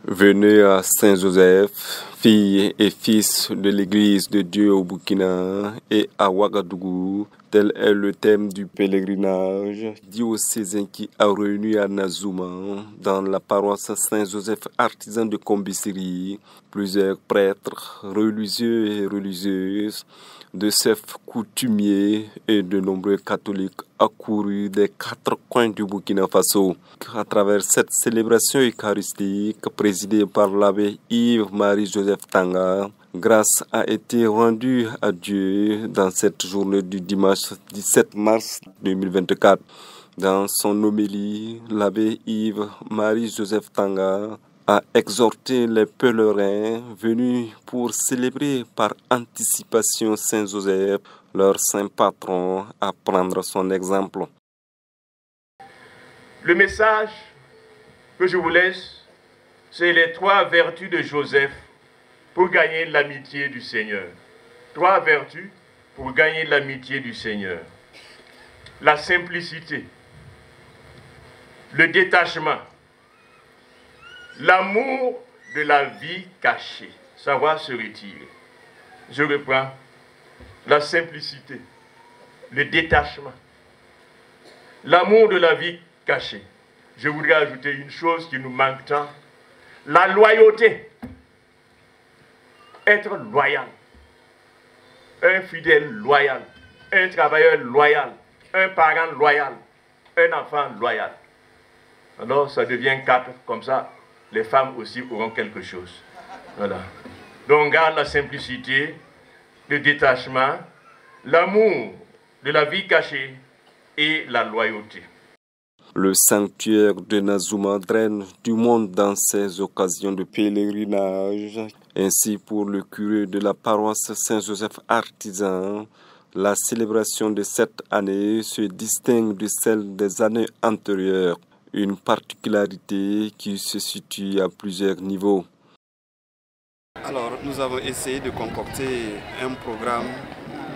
Venez à Saint-Joseph, fille et fils de l'Église de Dieu au Burkina et à Ouagadougou. Tel est le thème du pèlerinage diocésain qui a réuni à Nazouma, dans la paroisse Saint-Joseph artisan de Combissery, plusieurs prêtres, religieux et religieuses, de chefs coutumiers et de nombreux catholiques accourus des 4 coins du Burkina Faso. À travers cette célébration eucharistique présidée par l'abbé Yves-Marie-Joseph Tanga, grâce a été rendue à Dieu dans cette journée du dimanche 17 mars 2024. Dans son homélie, l'abbé Yves-Marie-Joseph Tanga a exhorté les pèlerins venus pour célébrer par anticipation Saint Joseph, leur saint patron, à prendre son exemple. Le message que je vous laisse, c'est les 3 vertus de Joseph pour gagner l'amitié du Seigneur. 3 vertus pour gagner l'amitié du Seigneur. La simplicité, le détachement, l'amour de la vie cachée, savoir se retirer. Je reprends. La simplicité, le détachement, l'amour de la vie cachée. Je voudrais ajouter une chose qui nous manque tant, la loyauté. Être loyal, un fidèle loyal, un travailleur loyal, un parent loyal, un enfant loyal. Alors ça devient 4, comme ça les femmes aussi auront quelque chose. Voilà. Donc on garde la simplicité, le détachement, l'amour de la vie cachée et la loyauté. Le sanctuaire de Nazouma draine du monde dans ces occasions de pèlerinage. Ainsi, pour le curé de la paroisse Saint-Joseph artisan, la célébration de cette année se distingue de celle des années antérieures. Une particularité qui se situe à plusieurs niveaux. Alors, nous avons essayé de concocter un programme,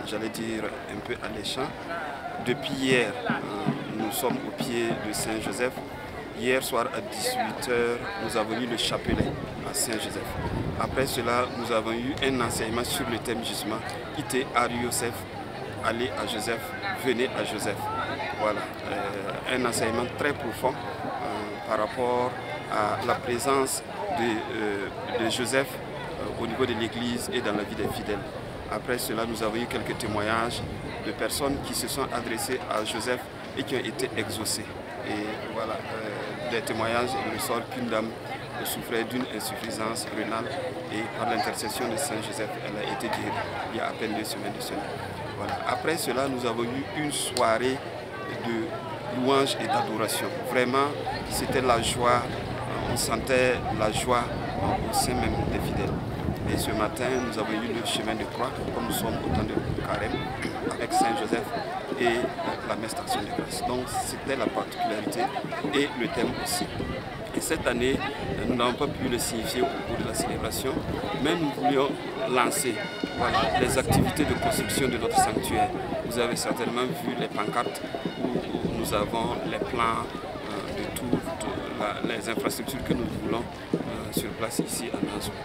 j'allais dire un peu alléchant. Depuis hier, nous sommes au pied de Saint-Joseph. Hier soir à 18h, nous avons eu le chapelet à Saint-Joseph. Après cela, nous avons eu un enseignement sur le thème justement, Ite Ari Yosef, allez à Joseph, venez à Joseph. Voilà, un enseignement très profond par rapport à la présence de Joseph au niveau de l'Église et dans la vie des fidèles. Après cela, nous avons eu quelques témoignages de personnes qui se sont adressées à Joseph et qui ont été exaucées. Et voilà, des témoignages, il ressort qu'une dame souffrait d'une insuffisance rénale et par l'intercession de Saint Joseph, elle a été guérie il y a à peine 2 semaines de cela. Voilà. Après cela, nous avons eu une soirée de louange et d'adoration. Vraiment, c'était la joie, on sentait la joie au sein même des fidèles. Et ce matin, nous avons eu le chemin de croix, comme nous sommes au temps de carême, avec Saint Joseph et la messe d'action de grâce. Donc c'était la particularité et le thème aussi. Et cette année, nous n'avons pas pu le signifier au cours de la célébration, mais nous voulions lancer les activités de construction de notre sanctuaire. Vous avez certainement vu les pancartes où nous avons les plans de toutes les infrastructures que nous voulons sur place ici à Nazouma.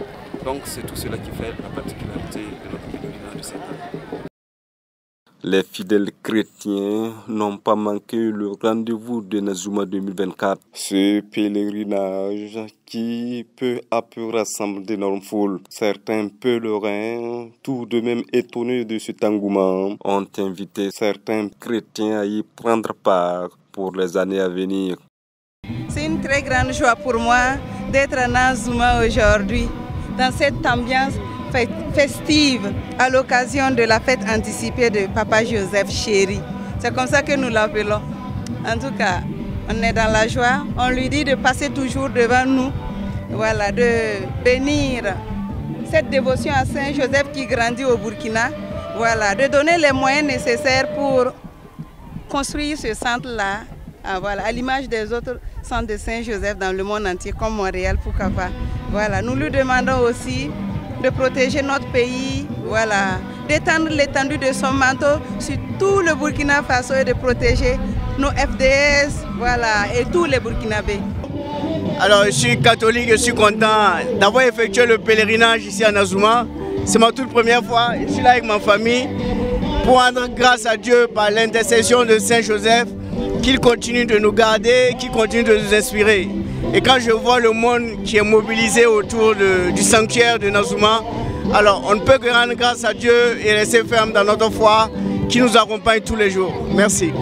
Donc c'est tout cela qui fait la particularité de notre pèlerinage de cette année. Les fidèles chrétiens n'ont pas manqué le rendez-vous de Nazouma 2024. Ce pèlerinage qui peu à peu rassemble d'énormes foules. Certains pèlerins, tout de même étonnés de cet engouement, ont invité certains chrétiens à y prendre part pour les années à venir. C'est une très grande joie pour moi d'être à Nazouma aujourd'hui, dans cette ambiance festive à l'occasion de la fête anticipée de Papa Joseph Chéri. C'est comme ça que nous l'appelons. En tout cas, on est dans la joie. On lui dit de passer toujours devant nous, voilà, de bénir cette dévotion à Saint Joseph qui grandit au Burkina, voilà, de donner les moyens nécessaires pour construire ce centre-là, voilà, à l'image des autres centres de Saint Joseph dans le monde entier, comme Montréal, pourquoi pas. Voilà, nous lui demandons aussi de protéger notre pays, voilà, d'étendre l'étendue de son manteau sur tout le Burkina Faso et de protéger nos FDS, voilà, et tous les Burkinabés. Alors je suis catholique, je suis content d'avoir effectué le pèlerinage ici à Nazouma. C'est ma toute première fois, je suis là avec ma famille pour rendre grâce à Dieu par l'intercession de Saint Joseph, qu'il continue de nous garder, qu'il continue de nous inspirer. Et quand je vois le monde qui est mobilisé autour du sanctuaire de Nazouma, alors on ne peut que rendre grâce à Dieu et rester ferme dans notre foi qui nous accompagne tous les jours. Merci.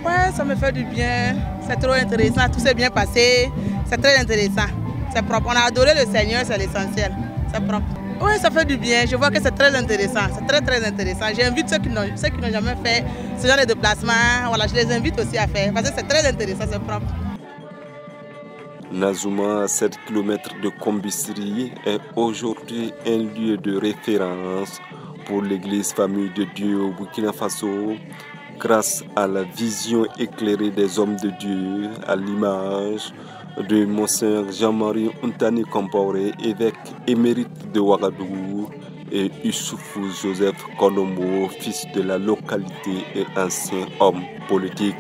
Ouais, ça me fait du bien, c'est trop intéressant, tout s'est bien passé, c'est très intéressant, c'est propre. On a adoré le Seigneur, c'est l'essentiel, c'est propre. Oui, ça fait du bien, je vois que c'est très intéressant, c'est très intéressant. J'invite ceux qui n'ont jamais fait ce genre de déplacement, voilà, je les invite aussi à faire, parce que c'est très intéressant, c'est propre. Nazouma, à 7 km de Kombisri, est aujourd'hui un lieu de référence pour l'église Famille de Dieu au Burkina Faso, grâce à la vision éclairée des hommes de Dieu, à l'image de Monseigneur Jean-Marie Untani Compaoré, évêque émérite de Ouagadougou, et Issoufou Joseph Kolombo, fils de la localité et ancien homme politique.